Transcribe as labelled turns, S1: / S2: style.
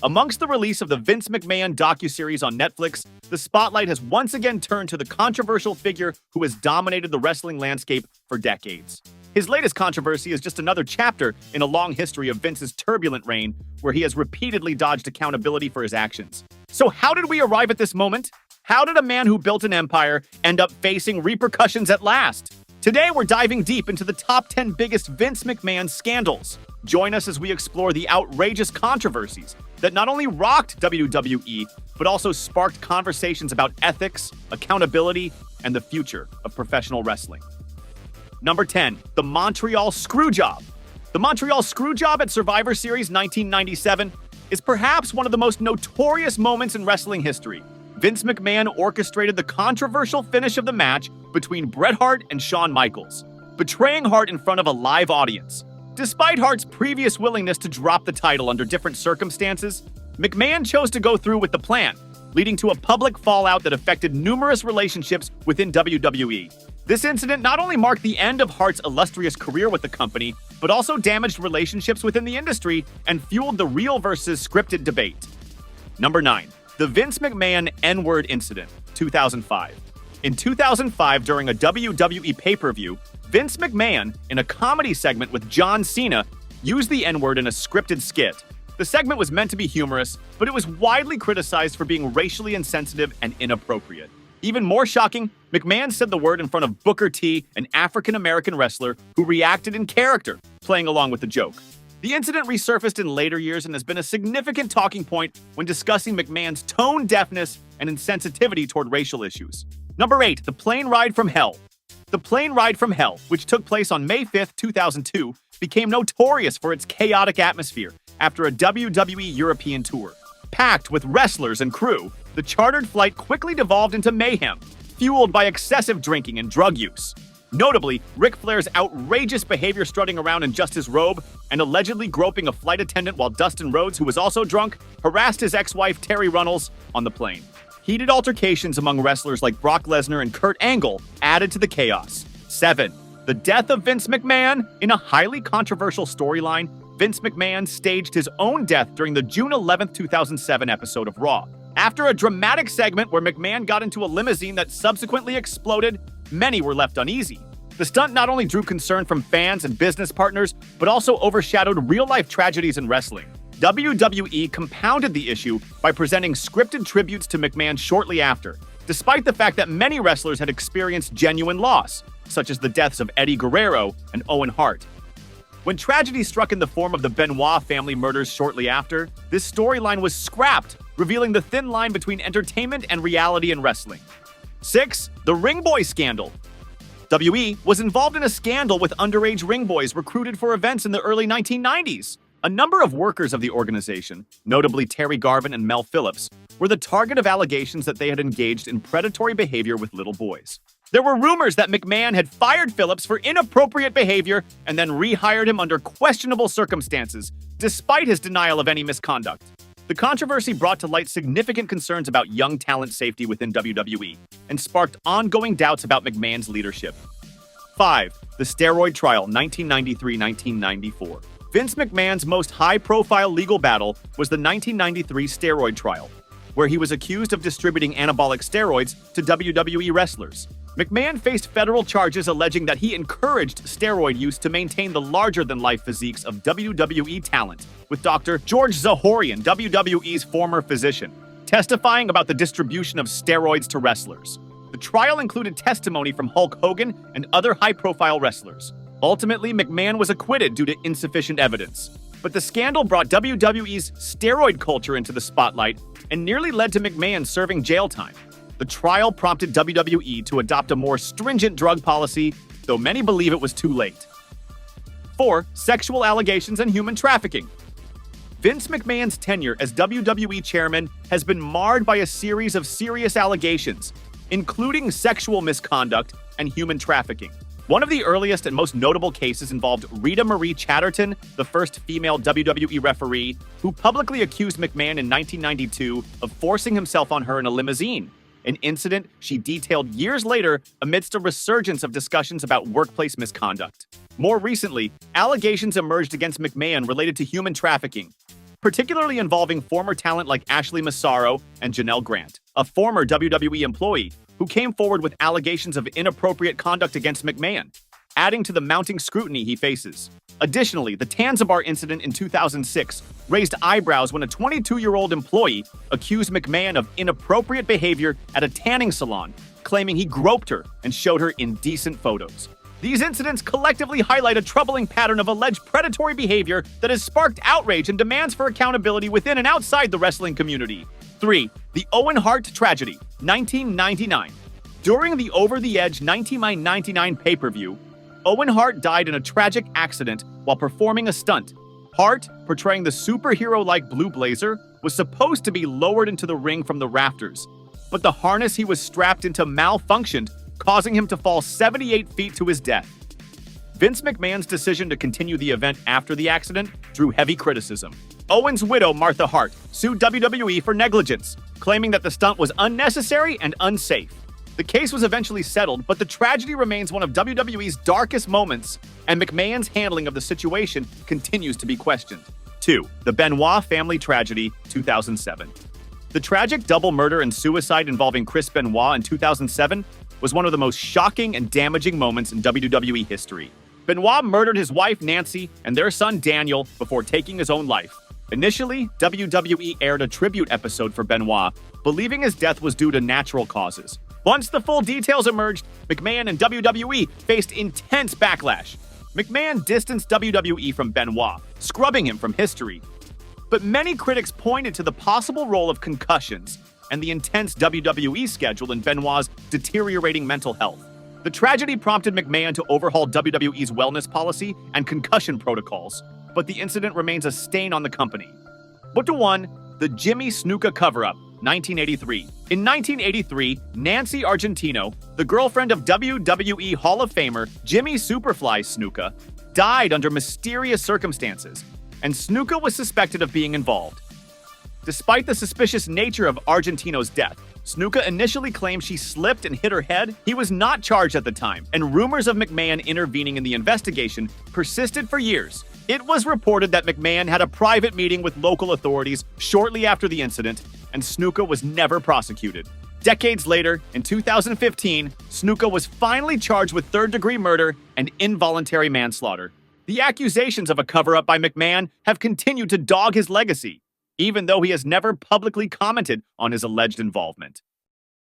S1: Amongst the release of the Vince McMahon docuseries on Netflix, the spotlight has once again turned to the controversial figure who has dominated the wrestling landscape for decades. His latest controversy is just another chapter in a long history of Vince's turbulent reign, where he has repeatedly dodged accountability for his actions. So how did we arrive at this moment? How did a man who built an empire end up facing repercussions at last? Today, we're diving deep into the top 10 biggest Vince McMahon scandals. Join us as we explore the outrageous controversies that not only rocked WWE, but also sparked conversations about ethics, accountability, and the future of professional wrestling. Number 10, the Montreal Screwjob. The Montreal Screwjob at Survivor Series 1997 is perhaps one of the most notorious moments in wrestling history. Vince McMahon orchestrated the controversial finish of the match between Bret Hart and Shawn Michaels, betraying Hart in front of a live audience. Despite Hart's previous willingness to drop the title under different circumstances, McMahon chose to go through with the plan, leading to a public fallout that affected numerous relationships within WWE. This incident not only marked the end of Hart's illustrious career with the company, but also damaged relationships within the industry and fueled the real versus scripted debate. Number 9. The Vince McMahon N-word incident, 2005. In 2005, during a WWE pay-per-view, Vince McMahon, in a comedy segment with John Cena, used the N-word in a scripted skit. The segment was meant to be humorous, but it was widely criticized for being racially insensitive and inappropriate. Even more shocking, McMahon said the word in front of Booker T, an African-American wrestler who reacted in character, playing along with the joke. The incident resurfaced in later years and has been a significant talking point when discussing McMahon's tone deafness and insensitivity toward racial issues. Number 8, the Plane Ride from Hell. The Plane Ride from Hell, which took place on May 5, 2002, became notorious for its chaotic atmosphere after a WWE European tour. Packed with wrestlers and crew, the chartered flight quickly devolved into mayhem, fueled by excessive drinking and drug use. Notably, Ric Flair's outrageous behavior strutting around in just his robe and allegedly groping a flight attendant while Dustin Rhodes, who was also drunk, harassed his ex-wife Terry Runnels on the plane. Heated altercations among wrestlers like Brock Lesnar and Kurt Angle added to the chaos. 7. The death of Vince McMahon. In a highly controversial storyline, Vince McMahon staged his own death during the June 11, 2007 episode of Raw. After a dramatic segment where McMahon got into a limousine that subsequently exploded, many were left uneasy. The stunt not only drew concern from fans and business partners, but also overshadowed real-life tragedies in wrestling. WWE compounded the issue by presenting scripted tributes to McMahon shortly after, despite the fact that many wrestlers had experienced genuine loss, such as the deaths of Eddie Guerrero and Owen Hart. When tragedy struck in the form of the Benoit family murders shortly after, this storyline was scrapped, revealing the thin line between entertainment and reality in wrestling. 6. The Ring Boy Scandal. WWE was involved in a scandal with underage ring boys recruited for events in the early 1990s. A number of workers of the organization, notably Terry Garvin and Mel Phillips, were the target of allegations that they had engaged in predatory behavior with little boys. There were rumors that McMahon had fired Phillips for inappropriate behavior and then rehired him under questionable circumstances, despite his denial of any misconduct. The controversy brought to light significant concerns about young talent safety within WWE and sparked ongoing doubts about McMahon's leadership. 5. The Steroid Trial, 1993-1994. Vince McMahon's most high-profile legal battle was the 1993 steroid trial, where he was accused of distributing anabolic steroids to WWE wrestlers. McMahon faced federal charges alleging that he encouraged steroid use to maintain the larger-than-life physiques of WWE talent, with Dr. George Zahorian, WWE's former physician, testifying about the distribution of steroids to wrestlers. The trial included testimony from Hulk Hogan and other high-profile wrestlers. Ultimately, McMahon was acquitted due to insufficient evidence. But the scandal brought WWE's steroid culture into the spotlight and nearly led to McMahon serving jail time. The trial prompted WWE to adopt a more stringent drug policy, though many believe it was too late. 4. Sexual allegations and human trafficking. Vince McMahon's tenure as WWE chairman has been marred by a series of serious allegations, including sexual misconduct and human trafficking. One of the earliest and most notable cases involved Rita Marie Chatterton, the first female WWE referee, who publicly accused McMahon in 1992 of forcing himself on her in a limousine, an incident she detailed years later amidst a resurgence of discussions about workplace misconduct. More recently, allegations emerged against McMahon related to human trafficking, particularly involving former talent like Ashley Massaro and Janelle Grant, a former WWE employee who came forward with allegations of inappropriate conduct against McMahon, adding to the mounting scrutiny he faces. Additionally, the Tanzabar incident in 2006 raised eyebrows when a 22-year-old employee accused McMahon of inappropriate behavior at a tanning salon, claiming he groped her and showed her indecent photos. These incidents collectively highlight a troubling pattern of alleged predatory behavior that has sparked outrage and demands for accountability within and outside the wrestling community. 3. The Owen Hart tragedy, 1999. During the Over the Edge 1999 pay-per-view, Owen Hart died in a tragic accident while performing a stunt. Hart, portraying the superhero-like Blue Blazer, was supposed to be lowered into the ring from the rafters, but the harness he was strapped into malfunctioned, causing him to fall 78 feet to his death. Vince McMahon's decision to continue the event after the accident drew heavy criticism. Owen's widow, Martha Hart, sued WWE for negligence, claiming that the stunt was unnecessary and unsafe. The case was eventually settled, but the tragedy remains one of WWE's darkest moments, and McMahon's handling of the situation continues to be questioned. 2. The Benoit family tragedy, 2007. The tragic double murder and suicide involving Chris Benoit in 2007 was one of the most shocking and damaging moments in WWE history. Benoit murdered his wife Nancy and their son Daniel before taking his own life. Initially, WWE aired a tribute episode for Benoit, believing his death was due to natural causes. Once the full details emerged, McMahon and WWE faced intense backlash. McMahon distanced WWE from Benoit, scrubbing him from history. But many critics pointed to the possible role of concussions and the intense WWE schedule in Benoit's deteriorating mental health. The tragedy prompted McMahon to overhaul WWE's wellness policy and concussion protocols, but the incident remains a stain on the company. But to 1, the Jimmy Snuka cover-up, 1983. In 1983, Nancy Argentino, the girlfriend of WWE Hall of Famer Jimmy Superfly Snuka, died under mysterious circumstances, and Snuka was suspected of being involved. Despite the suspicious nature of Argentino's death, Snuka initially claimed she slipped and hit her head. He was not charged at the time, and rumors of McMahon intervening in the investigation persisted for years. It was reported that McMahon had a private meeting with local authorities shortly after the incident, and Snuka was never prosecuted. Decades later, in 2015, Snuka was finally charged with third-degree murder and involuntary manslaughter. The accusations of a cover-up by McMahon have continued to dog his legacy, even though he has never publicly commented on his alleged involvement.